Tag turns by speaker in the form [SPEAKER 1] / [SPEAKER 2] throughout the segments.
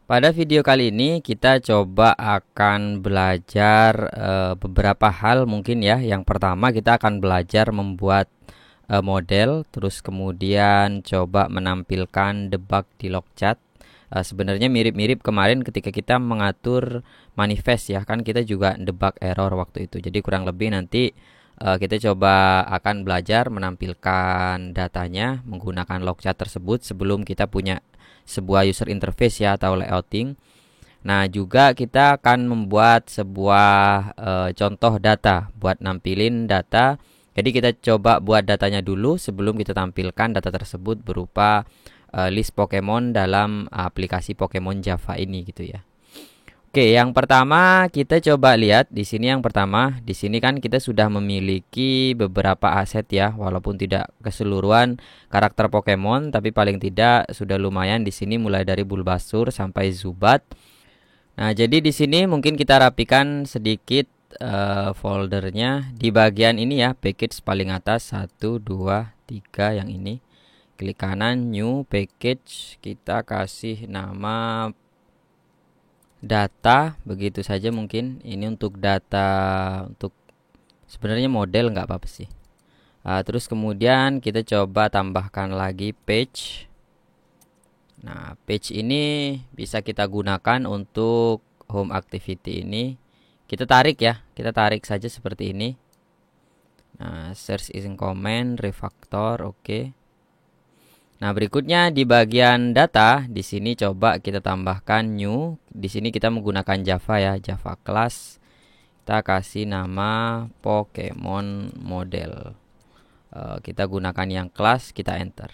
[SPEAKER 1] Pada video kali ini kita coba akan belajar beberapa hal mungkin ya. Yang pertama kita akan belajar membuat model, terus kemudian coba menampilkan debug di logchat. Sebenarnya mirip-mirip kemarin ketika kita mengatur manifest ya, kan kita juga debug error waktu itu. Jadi kurang lebih nanti kita coba akan belajar menampilkan datanya menggunakan logchat tersebut sebelum kita punya sebuah user interface ya atau layouting. Nah, juga kita akan membuat sebuah contoh data buat nampilin data. Jadi kita coba buat datanya dulu sebelum kita tampilkan data tersebut berupa list Pokemon dalam aplikasi Pokemon Java ini gitu ya. Oke, yang pertama kita coba lihat di sini. Yang pertama, di sini kan kita sudah memiliki beberapa aset ya, walaupun tidak keseluruhan karakter Pokemon, tapi paling tidak sudah lumayan di sini mulai dari Bulbasaur sampai Zubat. Nah, jadi di sini mungkin kita rapikan sedikit foldernya di bagian ini ya, package paling atas 1 2 3 yang ini. Klik kanan new package, kita kasih nama data begitu saja. Mungkin ini untuk data, untuk sebenarnya model nggak apa-apa sih. Terus kemudian kita coba tambahkan lagi page. Nah, page ini bisa kita gunakan untuk home activity ini. Kita tarik ya, kita tarik saja seperti ini. Nah, search in command refactor, oke. Nah, berikutnya di bagian data, di sini coba kita tambahkan new. Di sini kita menggunakan Java ya, Java class. Kita kasih nama Pokemon model. Kita gunakan yang class, kita enter.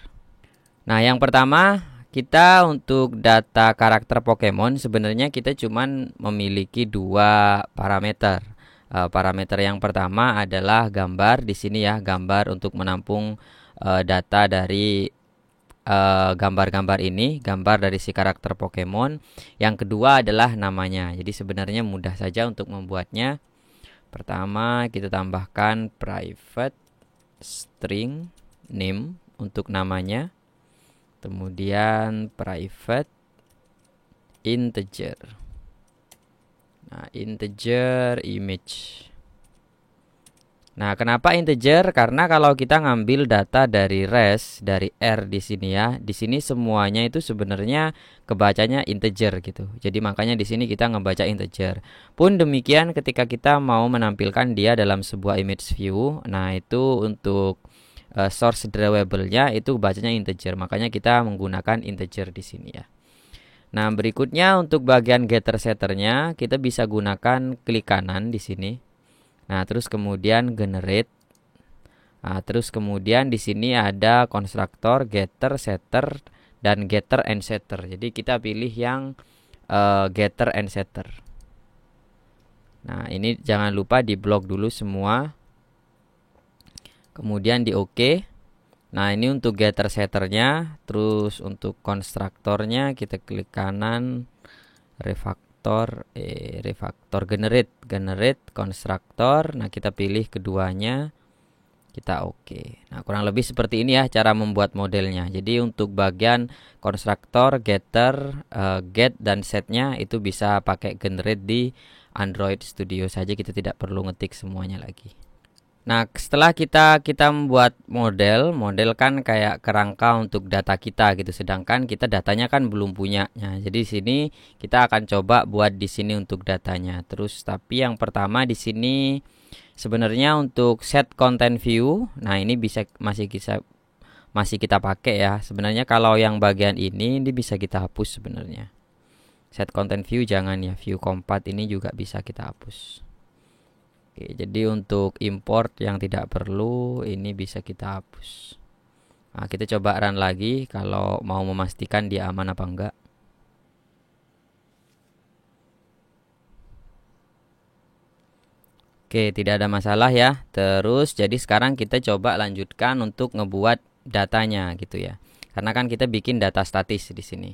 [SPEAKER 1] Nah, yang pertama kita untuk data karakter Pokemon sebenarnya kita cuman memiliki dua parameter. Parameter yang pertama adalah gambar di sini ya, gambar untuk menampung data dari gambar-gambar ini, gambar dari si karakter Pokemon. Yang kedua adalah namanya. Jadi sebenarnya mudah saja untuk membuatnya. Pertama kita tambahkan private string name untuk namanya. Kemudian private integer. Nah, integer image. Nah, kenapa integer? Karena kalau kita ngambil data dari res, dari R di sini ya, di sini semuanya itu sebenarnya kebacanya integer gitu. Jadi makanya di sini kita ngebaca integer. Pun demikian ketika kita mau menampilkan dia dalam sebuah image view, nah itu untuk source drawable-nya itu bacanya integer. Makanya kita menggunakan integer di sini ya. Nah, berikutnya untuk bagian getter setternya kita bisa gunakan klik kanan di sini. Nah, terus kemudian generate. Nah, terus kemudian di sini ada konstruktor, getter, setter, dan getter and setter. Jadi kita pilih yang getter and setter. Nah, ini jangan lupa di blok dulu semua. Kemudian di OK. Nah, ini untuk getter setternya. Terus untuk konstruktornya kita klik kanan, refactor generate konstruktor. Nah, kita pilih keduanya, kita oke. Nah, kurang lebih seperti ini ya cara membuat modelnya. Jadi untuk bagian konstruktor, getter, get dan setnya itu bisa pakai generate di Android Studio saja, kita tidak perlu ngetik semuanya lagi. Nah, setelah kita membuat model kan kayak kerangka untuk data kita gitu. Sedangkan kita datanya kan belum punya. Nah, jadi di sini kita akan coba buat di sini untuk datanya. Terus tapi yang pertama di sini sebenarnya untuk set content view. Nah, ini masih kita pakai ya. Sebenarnya kalau yang bagian ini bisa kita hapus sebenarnya. Set content view jangan ya. View compat ini juga bisa kita hapus. Oke, jadi untuk import yang tidak perlu ini bisa kita hapus. Nah, kita coba run lagi kalau mau memastikan dia aman apa enggak. Oke, tidak ada masalah ya. Terus jadi sekarang kita coba lanjutkan untuk ngebuat datanya gitu ya. Karena kan kita bikin data statis di sini.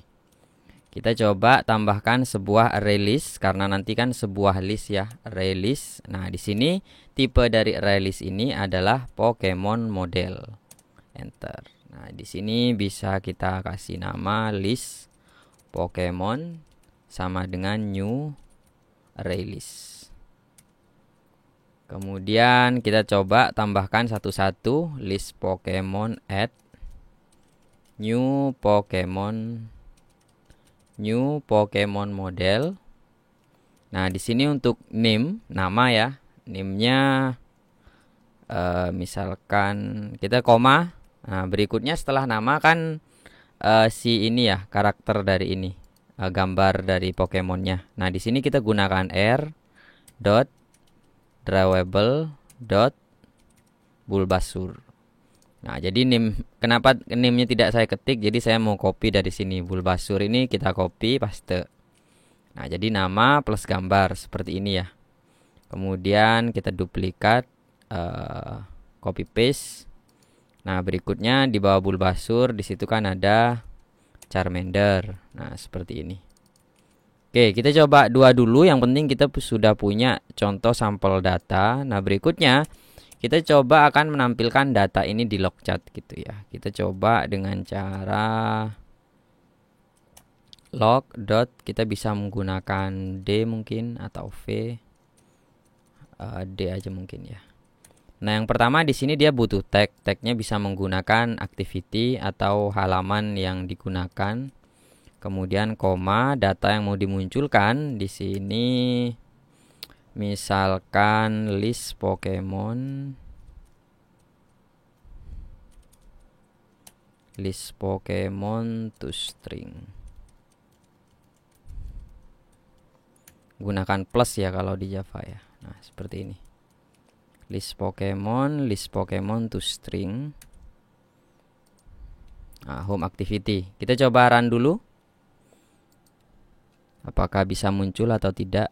[SPEAKER 1] Kita coba tambahkan sebuah array list karena nanti kan sebuah list ya, array list. Nah, di sini tipe dari array list ini adalah Pokemon model. Enter. Nah, di sini bisa kita kasih nama list Pokemon. sama dengan new array list. Kemudian kita coba tambahkan satu-satu, list Pokemon add new Pokemon model. Nah, di sini untuk name, nama ya. Name-nya misalkan kita koma. Nah, berikutnya setelah nama kan si ini ya, karakter dari ini, gambar dari Pokemonnya. Nah, di sini kita gunakan r dot drawable dot Bulbasaur. Nah, jadi kenapa name-nya tidak saya ketik? Jadi saya mau copy dari sini. Bulbasaur ini kita copy paste. Nah, jadi nama plus gambar seperti ini ya. Kemudian kita duplikat, copy paste. Nah, berikutnya di bawah Bulbasaur di situ kan ada Charmander. Nah, seperti ini. Oke, kita coba dua dulu. Yang penting kita sudah punya contoh sampel data. Nah, berikutnya kita coba akan menampilkan data ini di logchat gitu ya. Kita coba dengan cara log dot, kita bisa menggunakan d mungkin atau v, d aja mungkin ya. Nah, yang pertama di sini dia butuh tag. Tagnya bisa menggunakan activity atau halaman yang digunakan. Kemudian koma, data yang mau dimunculkan di sini misalkan list Pokemon to string. Gunakan plus ya kalau di Java ya. Nah, seperti ini. List Pokemon to string. Nah, home activity. Kita coba run dulu. Apakah bisa muncul atau tidak?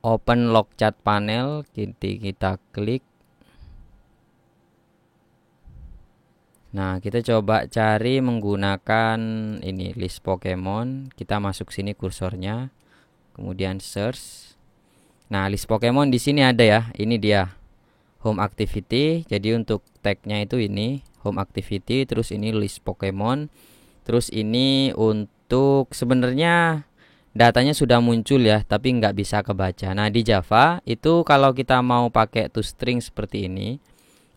[SPEAKER 1] Open logchat panel, kita klik. Nah, kita coba cari menggunakan ini list Pokemon. Kita masuk sini kursornya, kemudian search. Nah, list Pokemon di sini ada ya. Ini dia home activity. Jadi untuk tagnya itu ini home activity, terus ini list Pokemon, terus ini untuk sebenarnya datanya sudah muncul ya, tapi nggak bisa kebaca. Nah, di Java itu kalau kita mau pakai toString seperti ini,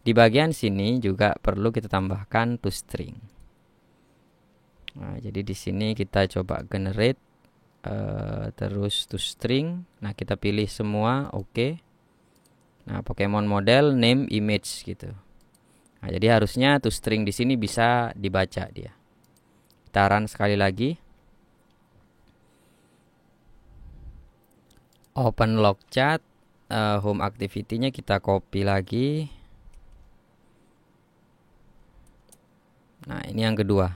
[SPEAKER 1] di bagian sini juga perlu kita tambahkan toString. Nah, jadi di sini kita coba generate, terus toString. Nah, kita pilih semua, oke. Nah, Pokemon model, name, image gitu. Nah, jadi harusnya toString di sini bisa dibaca dia. Kita run sekali lagi. Open logchat, home activity-nya kita copy lagi. Nah, ini yang kedua.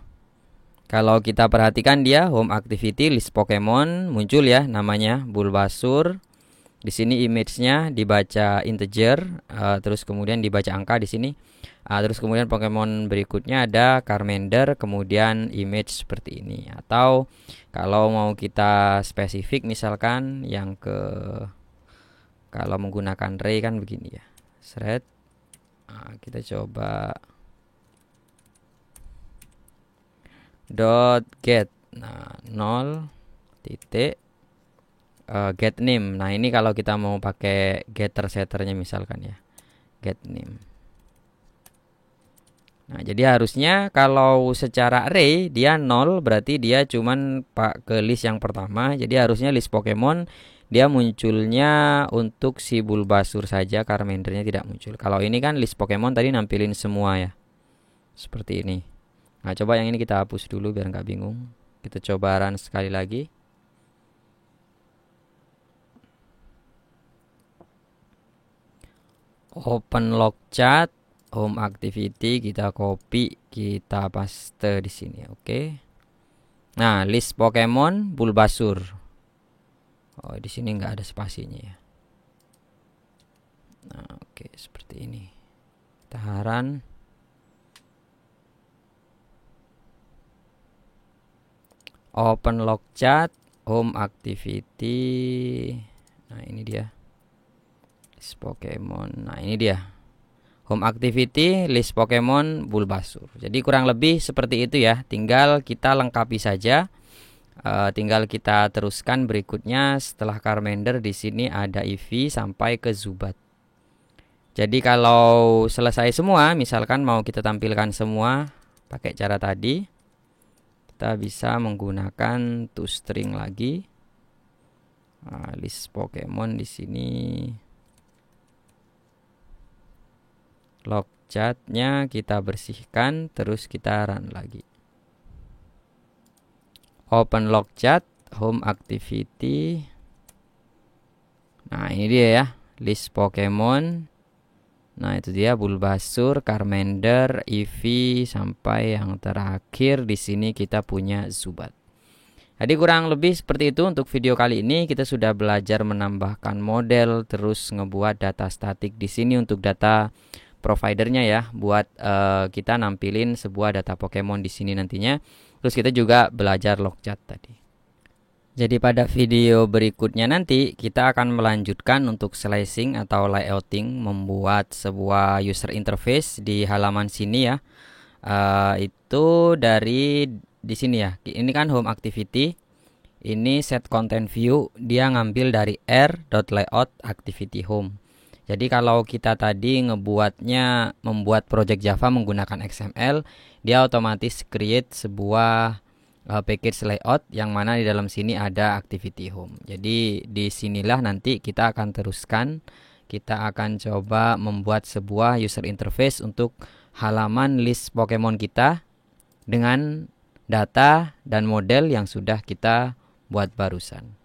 [SPEAKER 1] Kalau kita perhatikan dia home activity list Pokemon muncul ya namanya Bulbasaur. Di sini image-nya dibaca integer, terus kemudian dibaca angka di sini. Terus kemudian Pokemon berikutnya ada Charmander, kemudian image seperti ini. Atau kalau mau kita spesifik misalkan yang kalau menggunakan array kan begini ya. Thread. Kita coba .get. Nah, 0 titik get name. Nah, ini kalau kita mau pakai getter setternya misalkan ya. Get name. Nah, jadi harusnya kalau secara array dia 0, berarti dia cuman ke list yang pertama. Jadi harusnya list Pokemon dia munculnya untuk si Bulbasaur saja, Charmander-nya tidak muncul. Kalau ini kan list Pokemon tadi nampilin semua ya. Seperti ini. Nah, coba yang ini kita hapus dulu biar nggak bingung. Kita coba run sekali lagi. Open logchat, home activity, kita copy, kita paste di sini, oke. Nah, list Pokemon Bulbasaur. Oh, di sini nggak ada spasinya ya. Nah, oke, seperti ini. Kita run. Open logchat, home activity. Nah, ini dia. Pokemon. Nah, ini dia home activity, list Pokemon, Bulbasaur. Jadi kurang lebih seperti itu ya. Tinggal kita lengkapi saja. Tinggal kita teruskan berikutnya. Setelah Charmander di sini ada Eevee sampai ke Zubat. Jadi kalau selesai semua, misalkan mau kita tampilkan semua pakai cara tadi, kita bisa menggunakan toString lagi. List Pokemon di sini. Logchat-nya kita bersihkan, terus kita run lagi. Open Logchat, home activity. Nah, ini dia ya, list Pokemon. Nah, itu dia Bulbasaur, Charmander, Eevee sampai yang terakhir di sini kita punya Zubat. Jadi kurang lebih seperti itu untuk video kali ini. Kita sudah belajar menambahkan model, terus ngebuat data statik di sini untuk data providernya ya, buat kita nampilin sebuah data Pokemon di sini nantinya. Terus kita juga belajar logchat tadi. Jadi pada video berikutnya nanti kita akan melanjutkan untuk slicing atau layouting, membuat sebuah user interface di halaman sini ya. Itu dari di sini ya. Ini kan home activity. Ini set content view, dia ngambil dari r.layout activity home. Jadi kalau kita tadi membuat project Java menggunakan XML, dia otomatis create sebuah package layout yang mana di dalam sini ada activity home. Jadi di sinilah nanti kita akan teruskan. Kita akan coba membuat sebuah user interface untuk halaman list Pokemon kita dengan data dan model yang sudah kita buat barusan.